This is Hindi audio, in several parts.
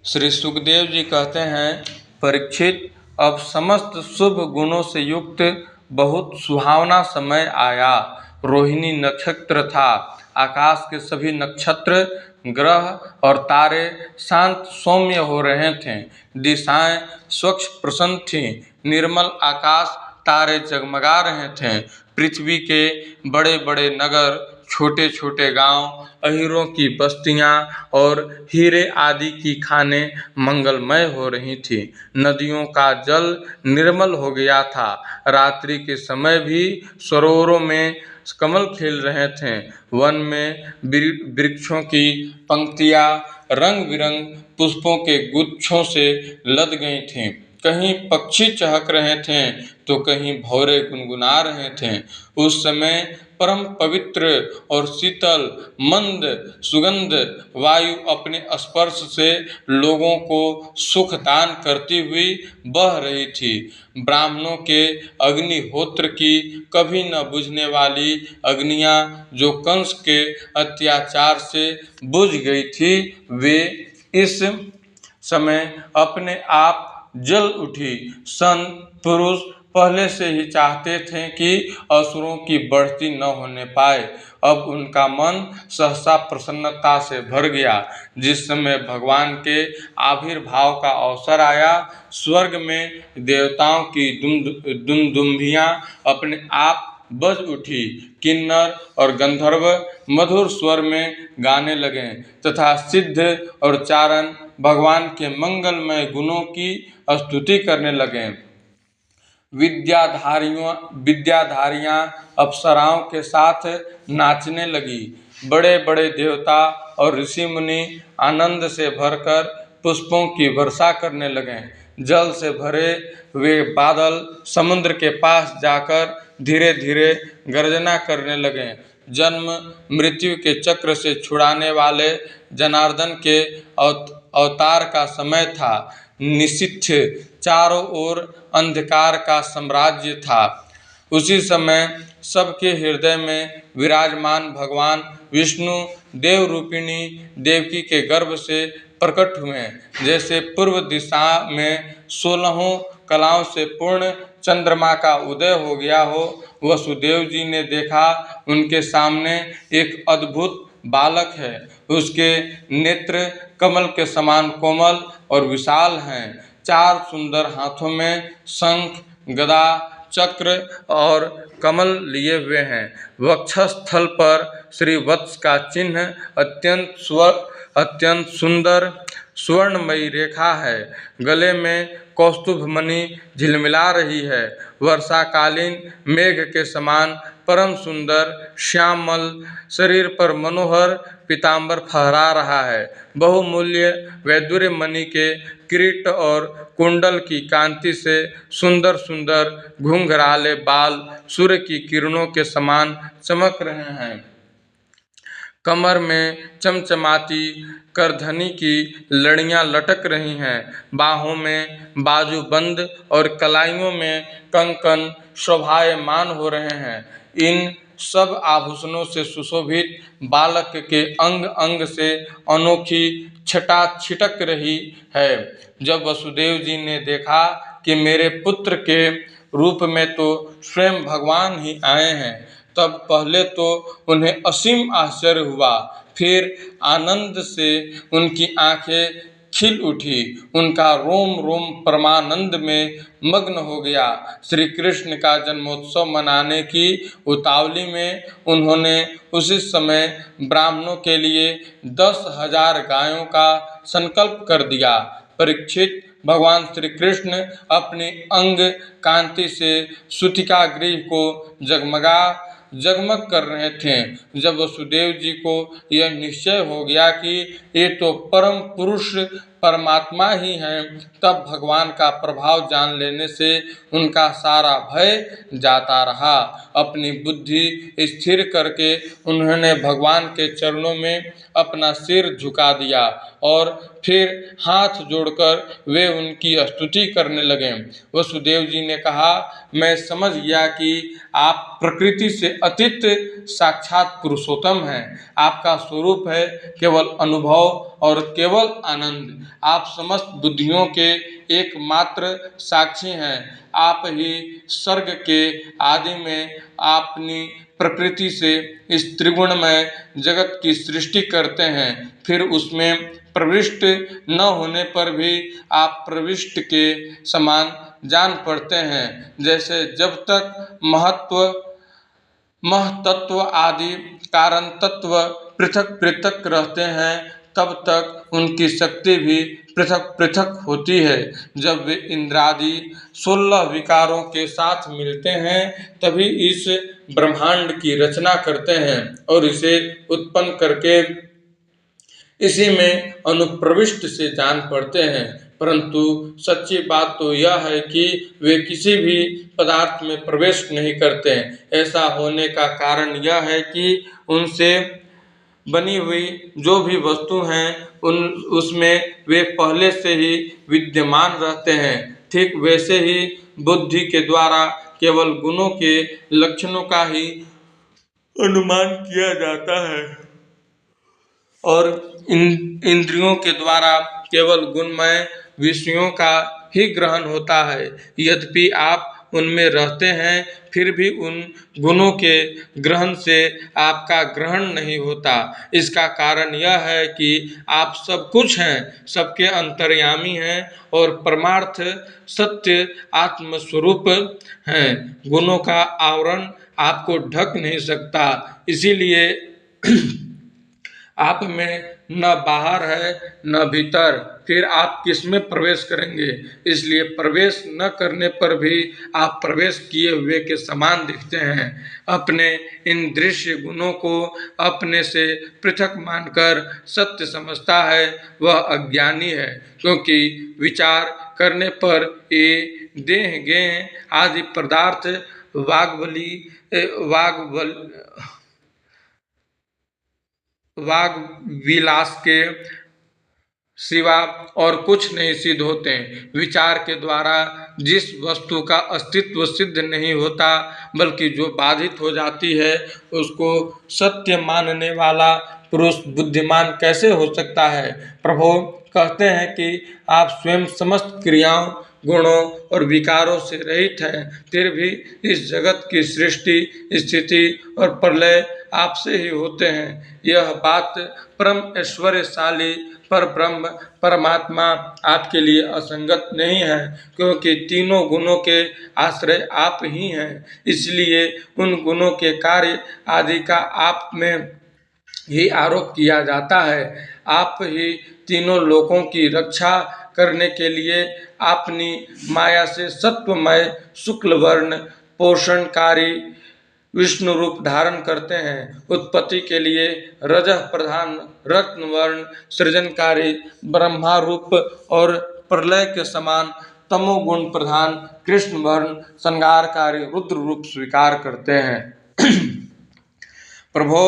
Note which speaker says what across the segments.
Speaker 1: श्री सुखदेव जी कहते हैं, परीक्षित, अब समस्त शुभ गुणों से युक्त बहुत सुहावना समय आया। रोहिणी नक्षत्र था। आकाश के सभी नक्षत्र, ग्रह और तारे शांत सौम्य हो रहे थे। दिशाएं स्वच्छ प्रसन्न थीं। निर्मल आकाश, तारे जगमगा रहे थे। पृथ्वी के बड़े बड़े नगर, छोटे छोटे गांव, अहीरों की बस्तियां और हीरे आदि की खानें मंगलमय हो रही थी। नदियों का जल निर्मल हो गया था। रात्रि के समय भी सरोवरों में कमल खिल रहे थे। वन में वृक्षों की पंक्तियां रंग बिरंग पुष्पों के गुच्छों से लद गई थीं। कहीं पक्षी चहक रहे थे तो कहीं भौरे गुनगुना रहे थे। उस समय परम पवित्र और शीतल मंद सुगंध वायु अपने स्पर्श से लोगों को सुख दान करती हुई बह रही थी। ब्राह्मणों के अग्निहोत्र की कभी न बुझने वाली अग्नियां जो कंस के अत्याचार से बुझ गई थी, वे इस समय अपने आप जल उठी। संत पुरुष पहले से ही चाहते थे कि असुरों की बढ़ती न होने पाए। अब उनका मन सहसा प्रसन्नता से भर गया। जिस समय भगवान के आविर्भाव का अवसर आया, स्वर्ग में देवताओं की दुंदुभियां अपने आप बज उठी। किन्नर और गंधर्व मधुर स्वर में गाने लगे तथा सिद्ध और चारण भगवान के मंगलमय गुणों की स्तुति करने लगे। विद्याधारियां अप्सराओं के साथ नाचने लगी। बड़े बड़े देवता और ऋषि मुनि आनंद से भरकर पुष्पों की वर्षा करने लगे। जल से भरे वे बादल समुद्र के पास जाकर धीरे धीरे गर्जना करने लगे। जन्म मृत्यु के चक्र से छुड़ाने वाले जनार्दन के अवतार का समय था। निशिथ चारों ओर अंधकार का साम्राज्य था। उसी समय सबके हृदय में विराजमान भगवान विष्णु देव रूपिणी देवकी के गर्भ से प्रकट हुए। जैसे पूर्व दिशा में 16 कलाओं से पूर्ण चंद्रमा का उदय हो गया हो, वसुदेव जी ने देखा उनके सामने एक अद्भुत बालक है। उसके नेत्र कमल के समान कोमल और विशाल हैं। 4 सुंदर हाथों में शंख, गदा, चक्र और कमल लिए हुए हैं। वक्षस्थल पर श्रीवत्स का चिन्ह, अत्यंत सुंदर स्वर्णमयी रेखा है। गले में कौस्तुभ मणि झिलमिला रही है। वर्षाकालीन मेघ के समान परम सुंदर श्यामल शरीर पर मनोहर पीतांबर फहरा रहा है। बहुमूल्य वैदुर्य मणि के किरीट और कुंडल की कांति से सुंदर सुंदर घुंघराले बाल सूर्य की किरणों के समान चमक रहे हैं। कमर में चमचमाती करधनी की लड़ियां लटक रही हैं। बाहों में बाजूबंद और कलाइयों में कंकन शोभायमान हो रहे हैं। इन सब आभूषणों से सुशोभित बालक के अंग अंग से अनोखी छटा छिटक रही है। जब वसुदेव जी ने देखा कि मेरे पुत्र के रूप में तो स्वयं भगवान ही आए हैं, तब पहले तो उन्हें असीम आश्चर्य हुआ। फिर आनंद से उनकी आंखें खिल उठी। उनका रोम रोम परमानंद में मग्न हो गया। श्री कृष्ण का जन्मोत्सव मनाने की उतावली में उन्होंने उसी समय ब्राह्मणों के लिए 10,000 गायों का संकल्प कर दिया। परीक्षित, भगवान श्री कृष्ण अपनी अंग कांति से सूतिका गृह को जगमग कर रहे थे। जब वसुदेव जी को यह निश्चय हो गया कि ये तो परम पुरुष परमात्मा ही हैं, तब भगवान का प्रभाव जान लेने से उनका सारा भय जाता रहा। अपनी बुद्धि स्थिर करके उन्होंने भगवान के चरणों में अपना सिर झुका दिया और फिर हाथ जोड़कर वे उनकी स्तुति करने लगे। वसुदेव जी ने कहा, मैं समझ गया कि आप प्रकृति से अतीत साक्षात पुरुषोत्तम हैं। आपका स्वरूप है केवल अनुभव और केवल आनंद। आप समस्त बुद्धियों के एकमात्र साक्षी हैं। आप ही सर्ग के आदि में अपनी प्रकृति से इस त्रिगुणमय जगत की सृष्टि करते हैं, फिर उसमें प्रविष्ट न होने पर भी आप प्रविष्ट के समान जान पड़ते हैं। जैसे जब तक महतत्व आदि कारण तत्व पृथक पृथक रहते हैं, तब तक उनकी शक्ति भी पृथक पृथक होती है। जब वे इंद्रादि 16 विकारों के साथ मिलते हैं, तभी इस ब्रह्मांड की रचना करते हैं और इसे उत्पन्न करके इसी में अनुप्रविष्ट से जान पड़ते हैं। परंतु सच्ची बात तो यह है कि वे किसी भी पदार्थ में प्रवेश नहीं करते। ऐसा होने का कारण यह है कि उनसे बनी हुई जो भी वस्तु हैं उसमें वे पहले से ही विद्यमान रहते हैं। ठीक वैसे ही बुद्धि के द्वारा केवल गुणों के लक्षणों का ही अनुमान किया जाता है और इंद्रियों के द्वारा केवल गुणमय विषयों का ही ग्रहण होता है। यद्यपि आप उनमें रहते हैं, फिर भी उन गुणों के ग्रहण से आपका ग्रहण नहीं होता। इसका कारण यह है कि आप सब कुछ हैं, सबके अंतर्यामी हैं और परमार्थ सत्य आत्मस्वरूप हैं। गुणों का आवरण आपको ढक नहीं सकता, इसीलिए आप में न बाहर है न भीतर, फिर आप किस में प्रवेश करेंगे। इसलिए प्रवेश न करने पर भी आप प्रवेश किए हुए के समान दिखते हैं। अपने इन दृश्य गुणों को अपने से पृथक मानकर सत्य समझता है, वह अज्ञानी है, क्योंकि विचार करने पर ये देह गेह आदि पदार्थ वाग विलास के सिवा और कुछ नहीं सिद्ध होते। विचार के द्वारा जिस वस्तु का अस्तित्व सिद्ध नहीं होता, बल्कि जो बाधित हो जाती है, उसको सत्य मानने वाला पुरुष बुद्धिमान कैसे हो सकता है। प्रभु कहते हैं कि आप स्वयं समस्त क्रियाओं, गुणों और विकारों से रहित हैं, फिर भी इस जगत की सृष्टि, स्थिति और प्रलय आपसे ही होते हैं। यह बात परम ऐश्वर्यशाली पर ब्रह्म परमात्मा आपके लिए असंगत नहीं है, क्योंकि तीनों गुणों के आश्रय आप ही हैं। इसलिए उन गुणों के कार्य आदि का आप में ही आरोप किया जाता है। आप ही तीनों लोकों की रक्षा करने के लिए अपनी माया से सत्वमय शुक्ल वर्ण पोषणकारी विष्णु रूप धारण करते हैं। उत्पत्ति के लिए रजः प्रधान रत्न वर्ण सृजनकारी ब्रह्मा रूप और प्रलय के समान तमोगुण प्रधान कृष्ण वर्ण संहारकारी रुद्र रूप स्वीकार करते हैं। प्रभो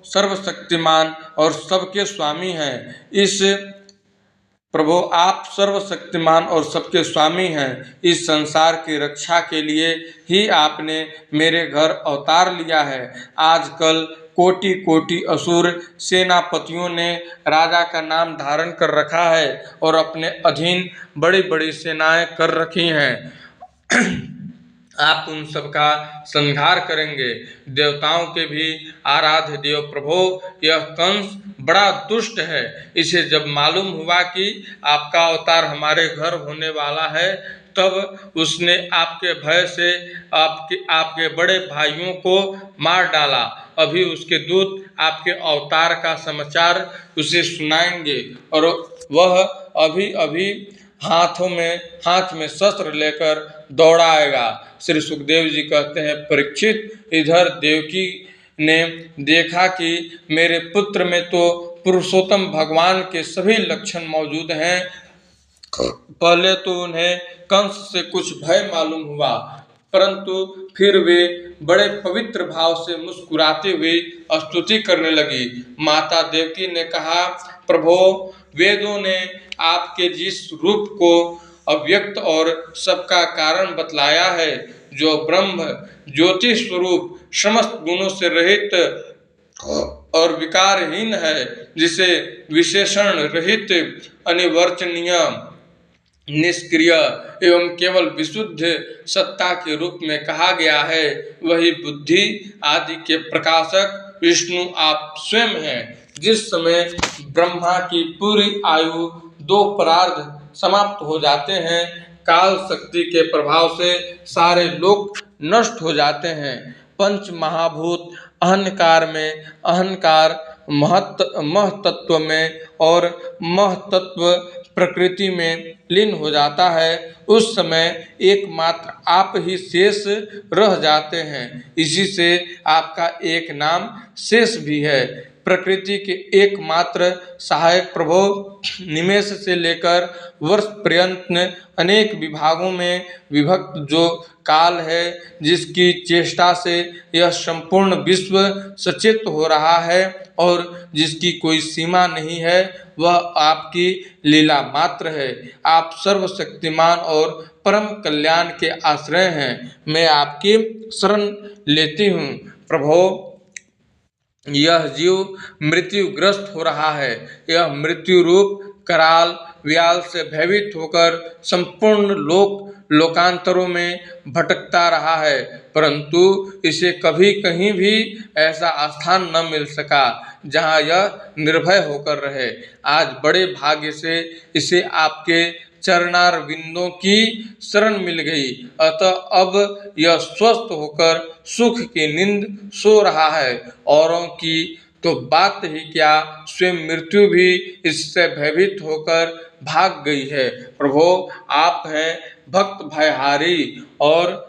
Speaker 1: सर्वशक्तिमान और सबके स्वामी हैं। प्रभु आप सर्वशक्तिमान और सबके स्वामी हैं। इस संसार की रक्षा के लिए ही आपने मेरे घर अवतार लिया है। आजकल कोटि कोटि असुर सेनापतियों ने राजा का नाम धारण कर रखा है और अपने अधीन बड़ी बड़ी सेनाएं कर रखी हैं। आप उन सबका संहार करेंगे। देवताओं के भी आराध्य देव प्रभो, यह कंस बड़ा दुष्ट है। इसे जब मालूम हुआ कि आपका अवतार हमारे घर होने वाला है, तब उसने आपके भय से आपके बड़े भाइयों को मार डाला। अभी उसके दूत आपके अवतार का समाचार उसे सुनाएंगे और वह अभी अभी हाथ में शस्त्र लेकर दौड़ा आएगा। श्री सुखदेव जी कहते हैं, परीक्षित, इधर देवकी ने देखा कि मेरे पुत्र में तो पुरुषोत्तम भगवान के सभी लक्षण मौजूद हैं। पहले तो उन्हें कंस से कुछ भय मालूम हुआ, परंतु फिर वे बड़े पवित्र भाव से मुस्कुराते हुए स्तुति करने लगी। माता देवकी ने कहा, प्रभो, वेदों ने आपके जिस रूप को अव्यक्त और सबका कारण बतलाया है, जो ब्रह्म ज्योति स्वरूप समस्त गुणों से रहित और विकारहीन है, जिसे विशेषण रहित, अनिर्वचनीय, निष्क्रिय एवं केवल विशुद्ध सत्ता के रूप में कहा गया है, वही बुद्धि आदि के प्रकाशक विष्णु आप स्वयं हैं। जिस समय ब्रह्मा की पूरी आयु 2 परार्ध समाप्त हो जाते हैं, काल शक्ति के प्रभाव से सारे लोक नष्ट हो जाते हैं। पंच महाभूत अहंकार में, अहंकार महतत्व में और महतत्व प्रकृति में लीन हो जाता है, उस समय एकमात्र आप ही शेष रह जाते हैं। इसी से आपका एक नाम शेष भी है। प्रकृति के एकमात्र सहायक प्रभो निमेष से लेकर वर्ष पर्यंत अनेक विभागों में विभक्त जो काल है, जिसकी चेष्टा से यह संपूर्ण विश्व सचेत हो रहा है और जिसकी कोई सीमा नहीं है, वह आपकी लीला मात्र है। आप सर्वशक्तिमान और परम कल्याण के आश्रय हैं। मैं आपकी शरण लेती हूँ। प्रभो, यह जीव मृत्युग्रस्त हो रहा है। यह मृत्यु रूप कराल व्याल से भयभीत होकर संपूर्ण लोकांतरों में भटकता रहा है, परंतु इसे कभी कहीं भी ऐसा स्थान न मिल सका जहां यह निर्भय होकर रहे। आज बड़े भाग्य से इसे आपके चरणार बिंदों की शरण मिल गई, अतः अब यह स्वस्थ होकर सुख की नींद सो रहा है। औरों की तो बात ही क्या, स्वयं मृत्यु भी इससे भयभीत होकर भाग गई है। प्रभो, आप हैं भक्त भयहारी और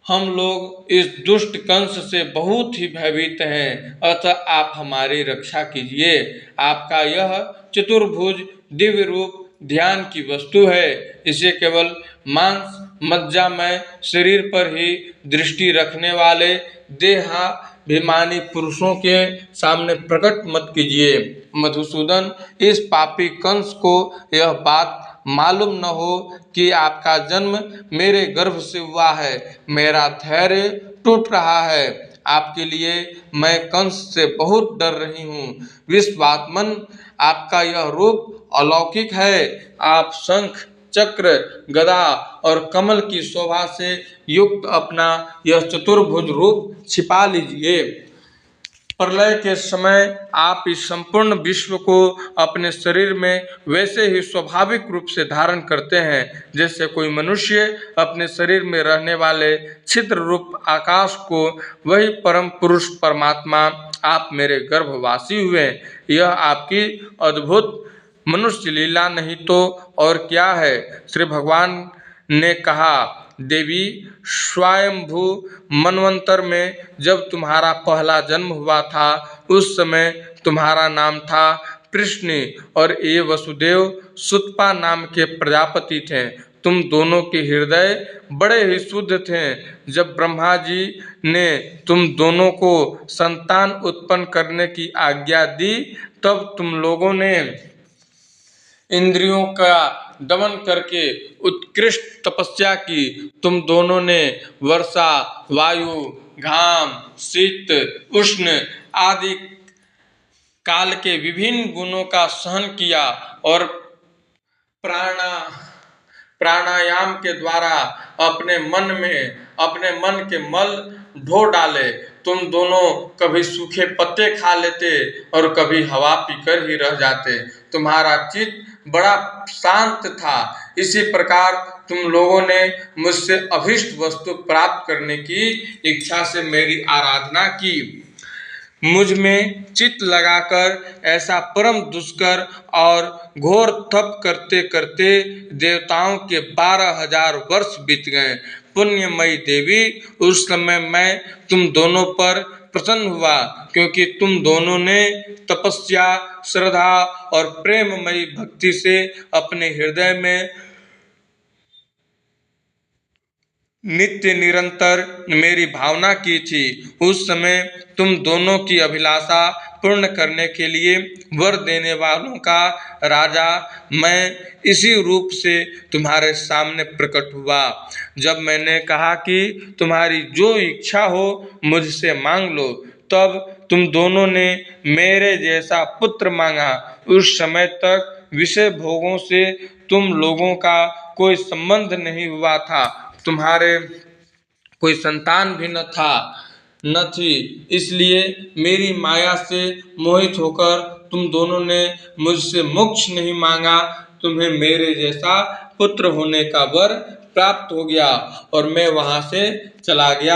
Speaker 1: हम लोग इस दुष्ट कंस से बहुत ही भयभीत हैं, अतः आप हमारी रक्षा कीजिए। आपका यह चतुर्भुज दिव्य रूप ध्यान की वस्तु है। इसे केवल मांस मज्जामय शरीर पर ही दृष्टि रखने वाले देहाभिमानी पुरुषों के सामने प्रकट मत कीजिए। मधुसूदन, इस पापी कंस को यह बात मालूम न हो कि आपका जन्म मेरे गर्भ से हुआ है। मेरा धैर्य टूट रहा है। आपके लिए मैं कंस से बहुत डर रही हूँ। विश्वात्मन, आपका यह रूप अलौकिक है। आप शंख, चक्र, गदा और कमल की शोभा से युक्त अपना यह चतुर्भुज रूप छिपा लीजिए। प्रलय के समय आप इस संपूर्ण विश्व को अपने शरीर में वैसे ही स्वाभाविक रूप से धारण करते हैं, जैसे कोई मनुष्य अपने शरीर में रहने वाले छिद्र रूप आकाश को। वही परम पुरुष परमात्मा आप मेरे गर्भवासी हुए। यह आपकी अद्भुत मनुष्य लीला नहीं तो और क्या है। श्री भगवान ने कहा, देवी, स्वयंभू मनवंतर में जब तुम्हारा पहला जन्म हुआ था, उस समय तुम्हारा नाम था कृष्ण और ये वसुदेव सुतपा नाम के प्रजापति थे। तुम दोनों के हृदय बड़े ही शुद्ध थे। जब ब्रह्मा जी ने तुम दोनों को संतान उत्पन्न करने की आज्ञा दी, तब तुम लोगों ने इंद्रियों का दमन करके उत्कृष्ट तपस्या की। तुम दोनों ने वर्षा, वायु, घाम, शीत, उष्ण आदि काल के विभिन्न गुणों का सहन किया और प्राणायाम के द्वारा अपने मन के मल ढो डाले। तुम दोनों कभी सूखे पत्ते खा लेते और कभी हवा पीकर ही रह जाते। तुम्हारा चित्त बड़ा शांत था। इसी प्रकार तुम लोगों ने मुझसे अभिष्ट वस्तु प्राप्त करने की इच्छा से मेरी आराधना की। मुझ में चित्त लगाकर ऐसा परम दुष्कर और घोर तप करते करते देवताओं के 12,000 वर्ष बीत गए। पुण्यमयी देवी, उस समय मैं तुम दोनों पर प्रसन्न हुआ, क्योंकि तुम दोनों ने तपस्या, श्रद्धा और प्रेममयी भक्ति से अपने हृदय में नित्य निरंतर मेरी भावना की थी। उस समय तुम दोनों की अभिलाषा पूर्ण करने के लिए वर देने वालों का राजा मैं इसी रूप से तुम्हारे सामने प्रकट हुआ। जब मैंने कहा कि तुम्हारी जो इच्छा हो मुझसे मांग लो, तब तुम दोनों ने मेरे जैसा पुत्र मांगा। उस समय तक विषय भोगों से तुम लोगों का कोई संबंध नहीं हुआ था, तुम्हारे कोई संतान भी न थी, इसलिए मेरी माया से मोहित होकर तुम दोनों ने मुझसे मोक्ष नहीं मांगा। तुम्हें मेरे जैसा पुत्र होने का वर प्राप्त हो गया और मैं वहां से चला गया।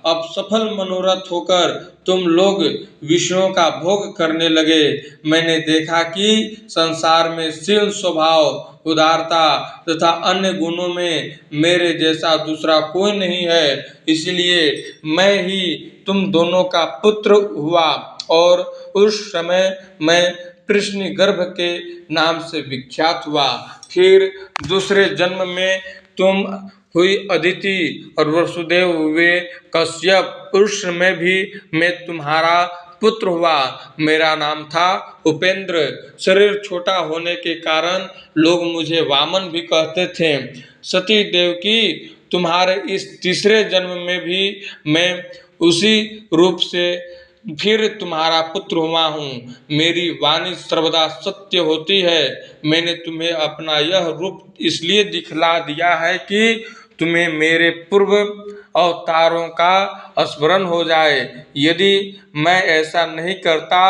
Speaker 1: अब सफल मनोरथ होकर तुम लोग विषयों का भोग करने लगे। मैंने देखा कि संसार में शील स्वभाव, उदारता तथा अन्य गुणों में मेरे जैसा दूसरा कोई नहीं है, इसलिए मैं ही तुम दोनों का पुत्र हुआ और उस समय मैं कृष्णगर्भ के नाम से विख्यात हुआ। फिर दूसरे जन्म में तुम हुई अदिति और वसुदेव हुए कश्यप। उस समय भी मैं तुम्हारा पुत्र हुआ। मेरा नाम था उपेंद्र। शरीर छोटा होने के कारण लोग मुझे वामन भी कहते थे। सती देवकी, तुम्हारे इस तीसरे जन्म में भी मैं उसी रूप से फिर तुम्हारा पुत्र हुआ हूँ। मेरी वाणी सर्वदा सत्य होती है। मैंने तुम्हें अपना यह रूप इसलिए दिखला दिया है कि तुम्हें मेरे पूर्व अवतारों का स्मरण हो जाए। यदि मैं ऐसा नहीं करता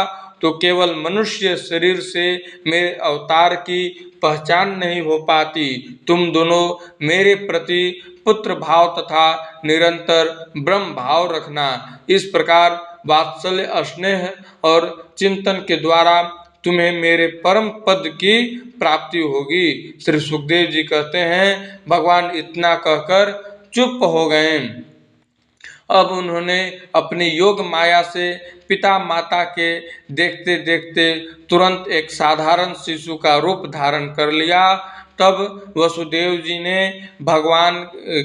Speaker 1: तो केवल मनुष्य शरीर से मेरे अवतार की पहचान नहीं हो पाती। तुम दोनों मेरे प्रति पुत्र भाव तथा निरंतर ब्रह्म भाव रखना। इस प्रकार वात्सल्य, स्नेह और चिंतन के द्वारा तुम्हें मेरे परम पद की प्राप्ति होगी। श्री सुखदेव जी कहते हैं, भगवान इतना कहकर चुप हो गए। अब उन्होंने अपनी योग माया से पिता माता के देखते देखते तुरंत एक साधारण शिशु का रूप धारण कर लिया। तब वसुदेव जी ने भगवान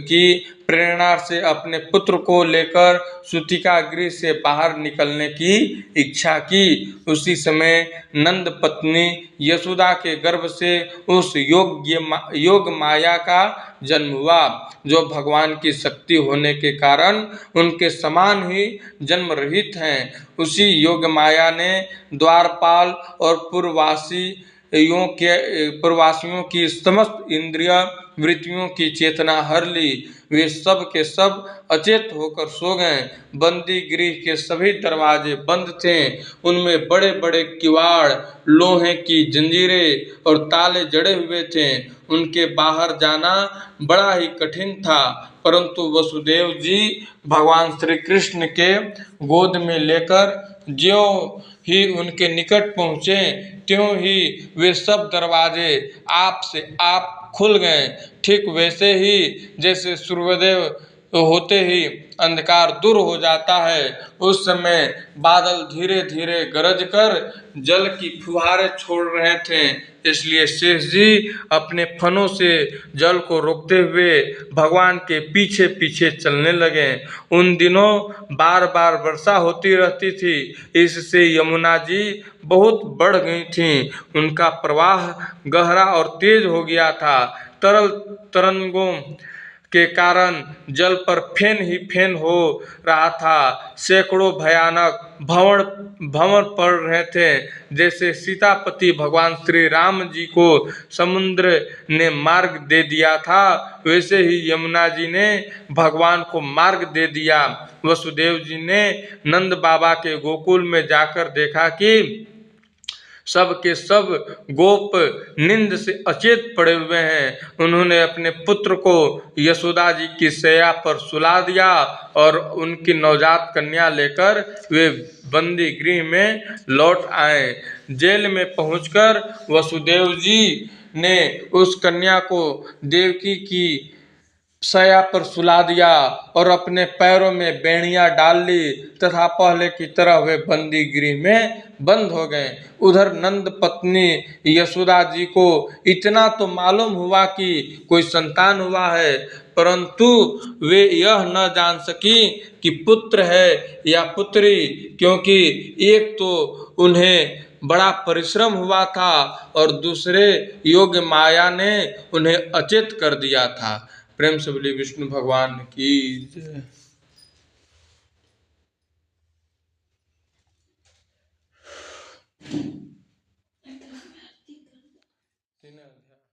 Speaker 1: की प्रेरणा से अपने पुत्र को लेकर सूतिका गृह से बाहर निकलने की इच्छा की। उसी समय नंद पत्नी यशोदा के गर्भ से उस योग माया का जन्म हुआ, जो भगवान की शक्ति होने के कारण उनके समान ही जन्म रहित हैं। उसी योग माया ने द्वारपाल और पूर्ववासियों की समस्त इंद्रिय वृत्तियों की चेतना हर ली। वे सब के सब अचेत होकर सो गए। बंदी गृह के सभी दरवाजे बंद थे। उनमें बड़े बड़े किवाड़, लोहे की जंजीरें और ताले जड़े हुए थे। उनके बाहर जाना बड़ा ही कठिन था, परंतु वसुदेव जी भगवान श्री कृष्ण के गोद में लेकर ज्यों ही उनके निकट पहुँचे, त्यों ही वे सब दरवाजे आप से आप खुल गए। ठीक वैसे ही जैसे सूर्योदय होते ही अंधकार दूर हो जाता है। उस समय बादल धीरे धीरे गरज कर जल की फुहारें छोड़ रहे थे, इसलिए शेष जी अपने फनों से जल को रोकते हुए भगवान के पीछे पीछे चलने लगे। उन दिनों बार बार वर्षा होती रहती थी, इससे यमुना जी बहुत बढ़ गई थीं। उनका प्रवाह गहरा और तेज हो गया था। तरल तरंगों के कारण जल पर फेन ही फेन हो रहा था। सैकड़ों भयानक भंवर पड़ रहे थे। जैसे सीतापति भगवान श्री राम जी को समुद्र ने मार्ग दे दिया था, वैसे ही यमुना जी ने भगवान को मार्ग दे दिया। वसुदेव जी ने नंद बाबा के गोकुल में जाकर देखा कि सब के सब गोप नींद से अचेत पड़े हुए हैं। उन्होंने अपने पुत्र को यशोदा जी की शैया पर सुला दिया और उनकी नवजात कन्या लेकर वे बंदी गृह में लौट आए। जेल में पहुंचकर वसुदेव जी ने उस कन्या को देवकी की शैया पर सुला दिया और अपने पैरों में बेड़ियां डाल ली तथा पहले की तरह वे बंदी गृह में बंद हो गए। उधर नंद पत्नी यशोदा जी को इतना तो मालूम हुआ कि कोई संतान हुआ है, परंतु वे यह न जान सकी कि पुत्र है या पुत्री, क्योंकि एक तो उन्हें बड़ा परिश्रम हुआ था और दूसरे योग माया ने उन्हें अचेत कर दिया था। प्रेम से बोलिए विष्णु भगवान की जय। तीन अध्याय।